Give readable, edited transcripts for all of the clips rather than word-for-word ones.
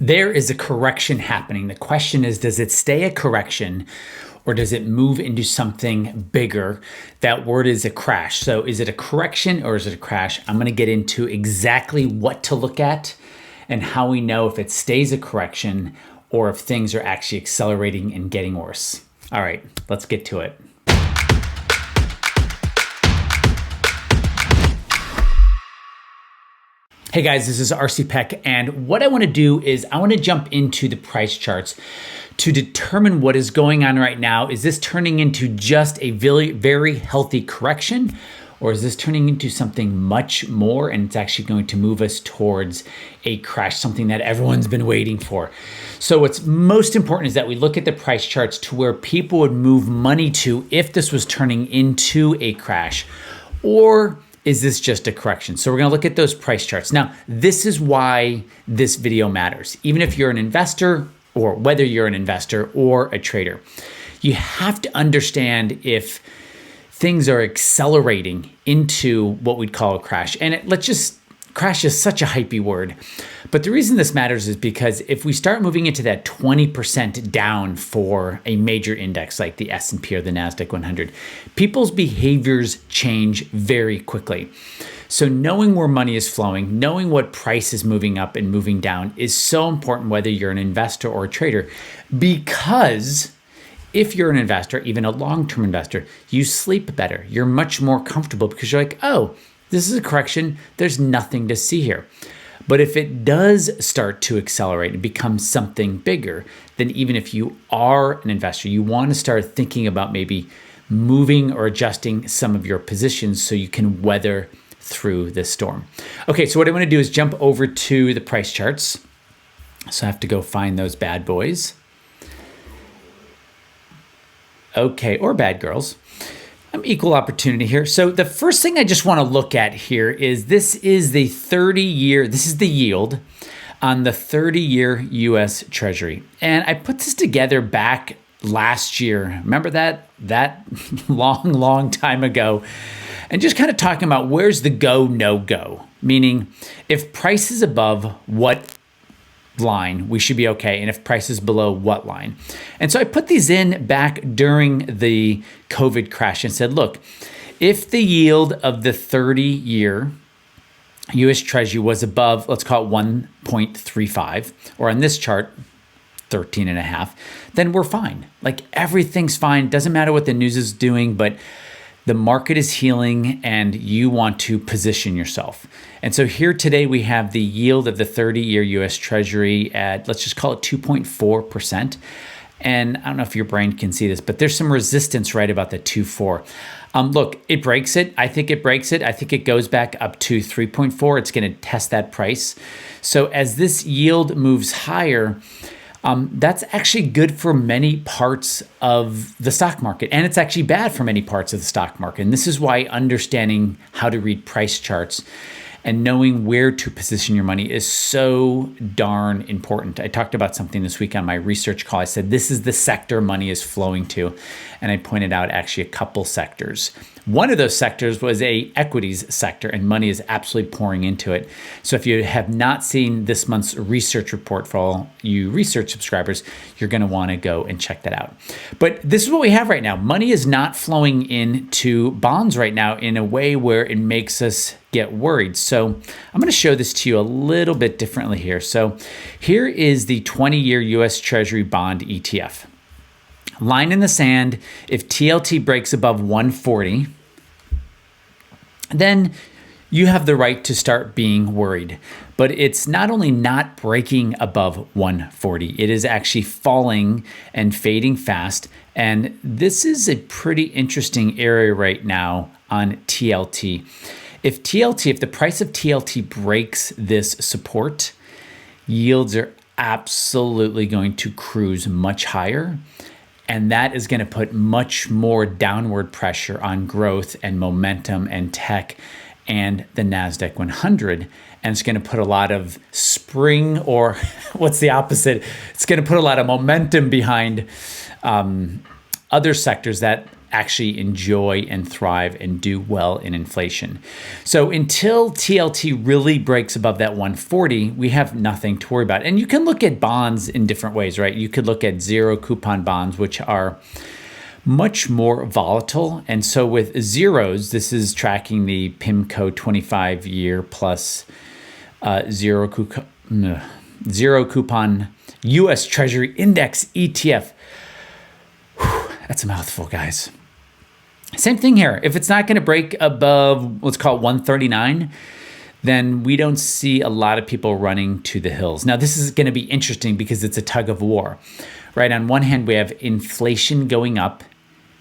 There is a correction happening. The question is, does it stay a correction or does it move into something bigger? That word is a crash. So is it a correction or is it a crash? I'm going to get into exactly what to look at and how we know if it stays a correction or if things are actually accelerating and getting worse. All right, let's get to it. Hey guys, this is RC Peck, and what I want to do is I want to jump into the price charts to determine what is going on right now. Is this turning into just a very healthy correction, or is this turning into something much more and it's actually going to move us towards a crash, something that everyone's been waiting for? So what's most important is that we look at the price charts to where people would move money to if this was turning into a crash, or is this just a correction? So we're going to look at those price charts. Now, this is why this video matters. Even if you're an investor, or whether you're an investor or a trader, you have to understand if things are accelerating into what we'd call a crash. And crash is such a hypey word. But the reason this matters is because if we start moving into that 20% down for a major index like the S&P or the NASDAQ 100, people's behaviors change very quickly. So knowing where money is flowing, knowing what price is moving up and moving down is so important whether you're an investor or a trader, because if you're an investor, even a long-term investor, you sleep better. You're much more comfortable because you're like, oh, this is a correction. There's nothing to see here. But if it does start to accelerate and become something bigger, then even if you are an investor, you want to start thinking about maybe moving or adjusting some of your positions so you can weather through this storm. Okay, so what I want to do is jump over to the price charts. So I have to go find those bad boys. Okay, or bad girls. Equal opportunity here. So the first thing I just want to look at here is this is the 30-year, this is the yield on the 30-year US Treasury. And I put this together back last year. Remember that long time ago? And just kind of talking about where's the go, no go. Meaning if price is above what line, we should be okay. And if price is below what line? And so I put these in back during the COVID crash and said, look, if the yield of the 30-year US Treasury was above, let's call it 1.35, or on this chart, 13.5, then we're fine. Like everything's fine. Doesn't matter what the news is doing, but the market is healing and you want to position yourself. And so here today we have the yield of the 30-year US Treasury at, let's just call it 2.4%. And I don't know if your brain can see this, but there's some resistance right about the 2.4. Look, it breaks it. I think it breaks it. I think it goes back up to 3.4. It's going to test that price. So as this yield moves higher, that's actually good for many parts of the stock market. And it's actually bad for many parts of the stock market. And this is why understanding how to read price charts and knowing where to position your money is so darn important. I talked about something this week on my research call. I said, this is the sector money is flowing to. And I pointed out actually a couple sectors. One of those sectors was a equities sector, and money is absolutely pouring into it. So if you have not seen this month's research report for all you research subscribers, you're going to want to go and check that out. But this is what we have right now. Money is not flowing into bonds right now in a way where it makes us get worried. So I'm going to show this to you a little bit differently here. So here is the 20-year US Treasury bond ETF. Line in the sand, if TLT breaks above 140, then you have the right to start being worried. But it's not only not breaking above 140, it is actually falling and fading fast. And this is a pretty interesting area right now on TLT. If the price of TLT breaks this support, yields are absolutely going to cruise much higher. And that is going to put much more downward pressure on growth and momentum and tech and the NASDAQ 100. And it's going to put a lot of spring, or what's the opposite? It's going to put a lot of momentum behind other sectors that actually enjoy and thrive and do well in inflation. So until TLT really breaks above that 140, we have nothing to worry about. And you can look at bonds in different ways, right? You could look at zero coupon bonds, which are much more volatile. And so with zeros, this is tracking the PIMCO 25-year plus zero coupon U.S. Treasury Index ETF. Whew, that's a mouthful, guys. Same thing here. If it's not going to break above, let's call it 139, then we don't see a lot of people running to the hills. Now, this is going to be interesting because it's a tug of war, right? On one hand, we have inflation going up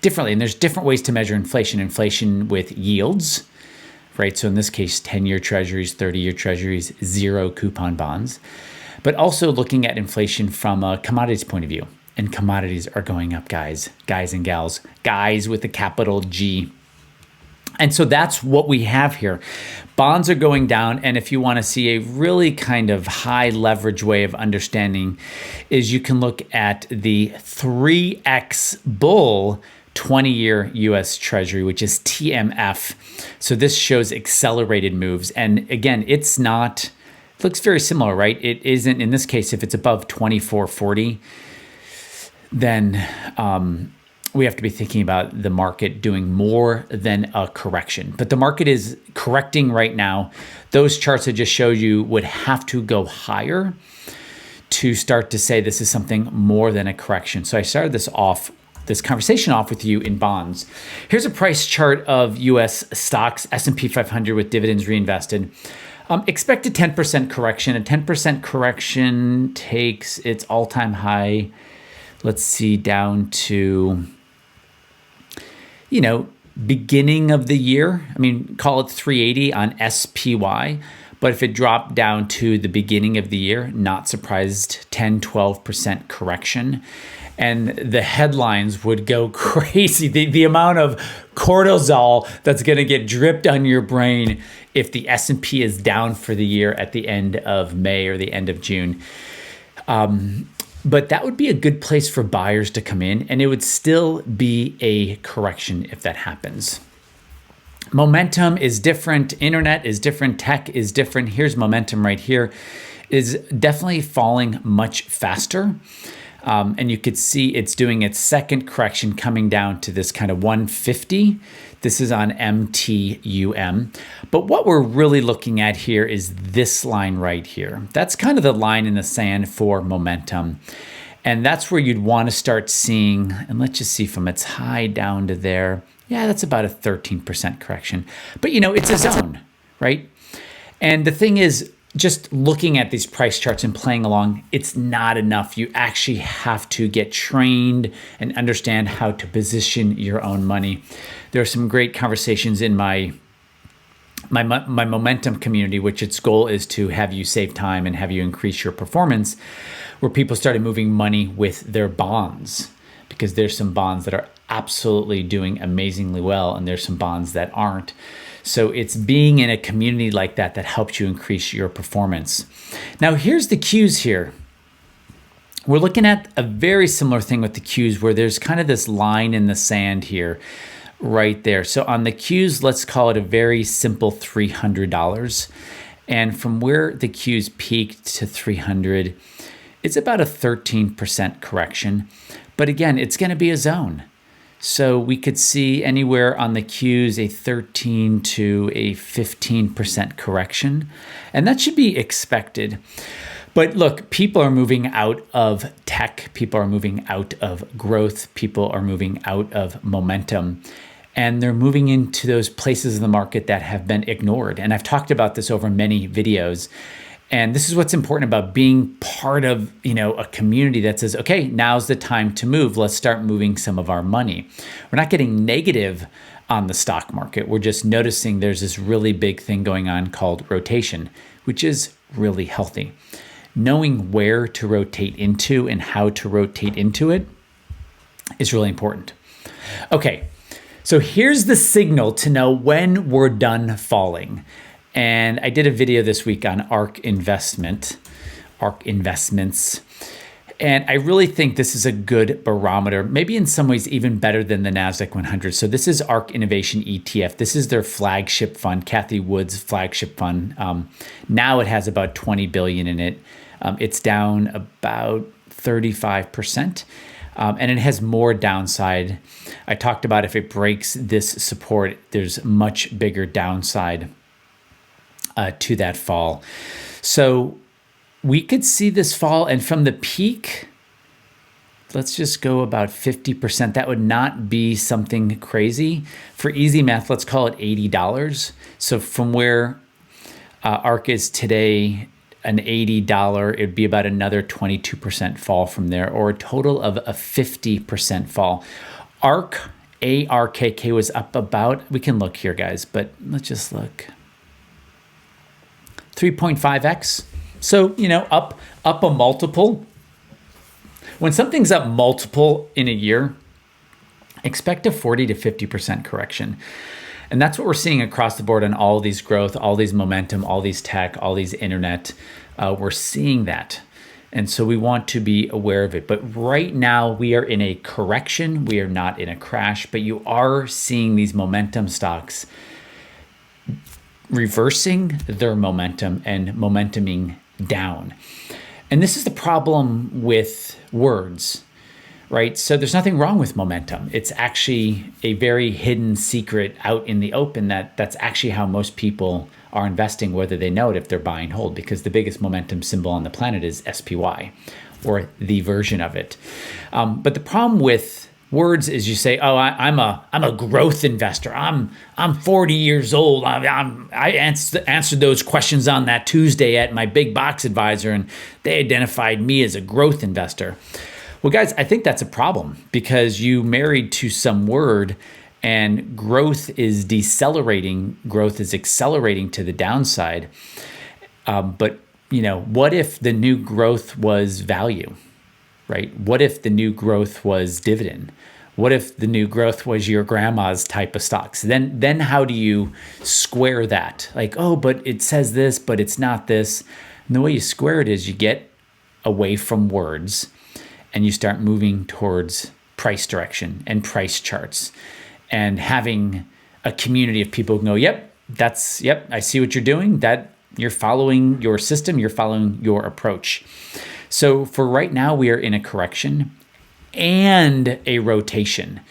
differently, and there's different ways to measure inflation. Inflation with yields, right? So in this case, 10-year treasuries, 30-year treasuries, zero coupon bonds, but also looking at inflation from a commodities point of view. And commodities are going up, guys and gals, guys with a capital G. And so that's what we have here. Bonds are going down. And if you want to see a really kind of high leverage way of understanding is you can look at the 3X bull 20-year U.S. Treasury, which is TMF. So this shows accelerated moves. And again, it looks very similar, right? It isn't, in this case, if it's above 24.40, then we have to be thinking about the market doing more than a correction. But the market is correcting right now. Those charts I just showed you would have to go higher to start to say this is something more than a correction. So I started this conversation off with you in bonds. Here's a price chart of U.S. stocks, S&P 500 with dividends reinvested. Expect a 10% correction. A 10% correction takes its all-time high, let's see, down to, beginning of the year. I mean, call it 380 on SPY. But if it dropped down to the beginning of the year, not surprised, 10, 12% correction. And the headlines would go crazy. The amount of cortisol that's going to get dripped on your brain if the S&P is down for the year at the end of May or the end of June. But that would be a good place for buyers to come in, and it would still be a correction if that happens. Momentum is different. Internet is different. Tech is different. Here's momentum right here. Is definitely falling much faster. And you could see it's doing its second correction coming down to this kind of 150. This is on MTUM. But what we're really looking at here is this line right here. That's kind of the line in the sand for momentum. And that's where you'd want to start seeing, and let's just see from its high down to there. Yeah, that's about a 13% correction. But it's a zone, right? And the thing is, just looking at these price charts and playing along, it's not enough. You actually have to get trained and understand how to position your own money. There are some great conversations in my momentum community, which its goal is to have you save time and have you increase your performance, where people started moving money with their bonds, because there's some bonds that are absolutely doing amazingly well, and there's some bonds that aren't. So it's being in a community like that that helps you increase your performance. Now, here's the Qs here. We're looking at a very similar thing with the Qs, where there's kind of this line in the sand here, right there. So on the Qs, let's call it a very simple $300. And from where the Qs peaked to 300, it's about a 13% correction. But again, it's going to be a zone. So we could see anywhere on the Qs a 13 to a 15% correction. And that should be expected. But look, people are moving out of tech. People are moving out of growth. People are moving out of momentum. And they're moving into those places in the market that have been ignored. And I've talked about this over many videos. And this is what's important about being part of, a community that says, okay, now's the time to move. Let's start moving some of our money. We're not getting negative on the stock market. We're just noticing there's this really big thing going on called rotation, which is really healthy. Knowing where to rotate into and how to rotate into it is really important. Okay, so here's the signal to know when we're done falling. And I did a video this week on ARK Investments. And I really think this is a good barometer, maybe in some ways even better than the NASDAQ 100. So this is ARK Innovation ETF. This is their flagship fund, Kathy Wood's flagship fund. Now it has about 20 billion in it. It's down about 35%. And it has more downside. I talked about if it breaks this support, there's much bigger downside to that fall. So we could see this fall, and from the peak, let's just go about 50%. That would not be something crazy. For easy math, let's call it $80. So from where ARK is today, an $80, it would be about another 22% fall from there, or a total of a 50% fall. ARK, ARKK, was up about, we can look here, guys, but let's just look. 3.5x. So, up a multiple. When something's up multiple in a year, expect a 40 to 50% correction. And that's what we're seeing across the board on all these growth, all these momentum, all these tech, all these internet. We're seeing that. And so we want to be aware of it. But right now we are in a correction. We are not in a crash, but you are seeing these momentum stocks reversing their momentum and momentuming down. And this is the problem with words, right? So there's nothing wrong with momentum. It's actually a very hidden secret out in the open that's actually how most people are investing, whether they know it, if they're buy and hold, because the biggest momentum symbol on the planet is SPY, or the version of it. But the problem with words is you say, oh, I'm a growth investor. I'm 40 years old. I answered those questions on that Tuesday at my big box advisor, and they identified me as a growth investor. Well, guys, I think that's a problem because you married to some word, and growth is decelerating. Growth is accelerating to the downside. But what if the new growth was value? Right? What if the new growth was dividend? What if the new growth was your grandma's type of stocks? Then how do you square that? Like, oh, but it says this, but it's not this. And the way you square it is you get away from words and you start moving towards price direction and price charts and having a community of people who go, yep, I see what you're doing. That you're following your system, you're following your approach. So for right now, we are in a correction and a rotation,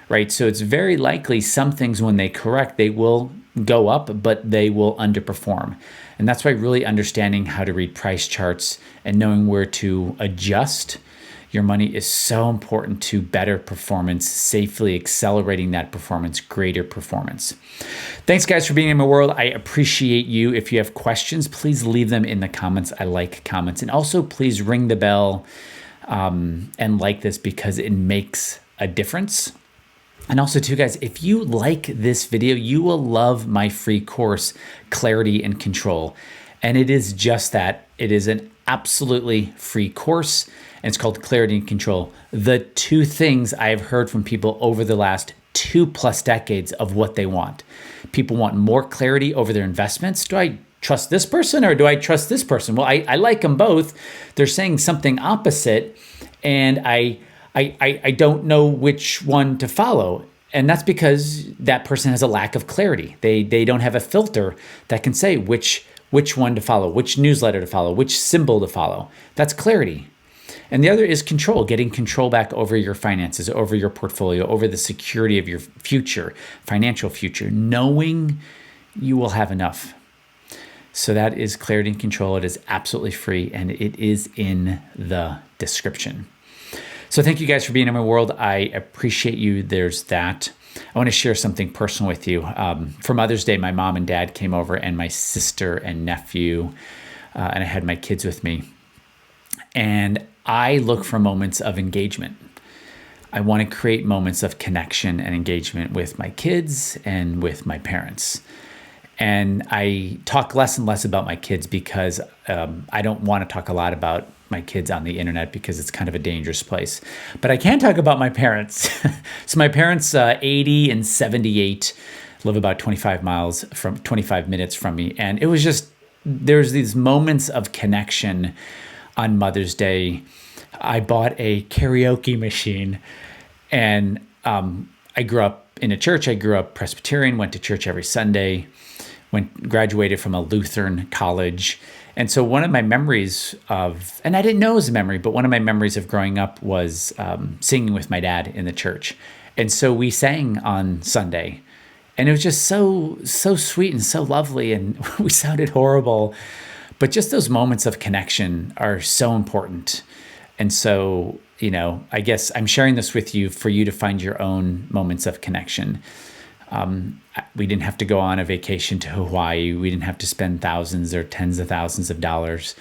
right? So it's very likely some things when they correct, they will go up, but they will underperform. And that's why really understanding how to read price charts and knowing where to adjust your money is so important to better performance, safely accelerating that performance, greater performance. Thanks, guys, for being in my world. I appreciate you. If you have questions, please leave them in the comments. I like comments. And also, please ring the bell and like this because it makes a difference. And also, too, guys, if you like this video, you will love my free course, Clarity and Control. And it is just that. It is an absolutely free course. And it's called Clarity and Control. The two things I have heard from people over the last 2+ decades of what they want. People want more clarity over their investments. Do I trust this person or do I trust this person? Well, I like them both. They're saying something opposite, and I don't know which one to follow. And that's because that person has a lack of clarity. They don't have a filter that can say which one to follow, which newsletter to follow, which symbol to follow. That's clarity. And the other is control, getting control back over your finances, over your portfolio, over the security of your future, financial future, knowing you will have enough. So that is Clarity and Control. It is absolutely free, and it is in the description. So thank you guys for being in my world. I appreciate you. There's that. I want to share something personal with you. For Mother's Day, my mom and dad came over, and my sister and nephew, and I had my kids with me. And I look for moments of engagement. I want to create moments of connection and engagement with my kids and with my parents. And I talk less and less about my kids because I don't want to talk a lot about my kids on the internet because it's kind of a dangerous place. But I can talk about my parents. So my parents, 80 and 78, live about 25 minutes from me. And it was just, there's these moments of connection on Mother's Day I bought a karaoke machine, and I grew up in a church. I grew up Presbyterian, went to church every Sunday, graduated from a Lutheran college. And so one of my memories of, and I didn't know it was a memory, but one of my memories of growing up was singing with my dad in the church. And so we sang on Sunday, and it was just so sweet and so lovely, and we sounded horrible. But just those moments of connection are so important. And so, I guess I'm sharing this with you for you to find your own moments of connection. We didn't have to go on a vacation to Hawaii. We didn't have to spend thousands or tens of thousands of dollars.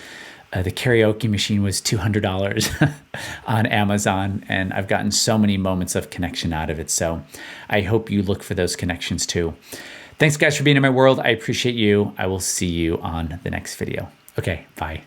The karaoke machine was $200 on Amazon, and I've gotten so many moments of connection out of it. So I hope you look for those connections too. Thanks, guys, for being in my world. I appreciate you. I will see you on the next video. Okay, bye.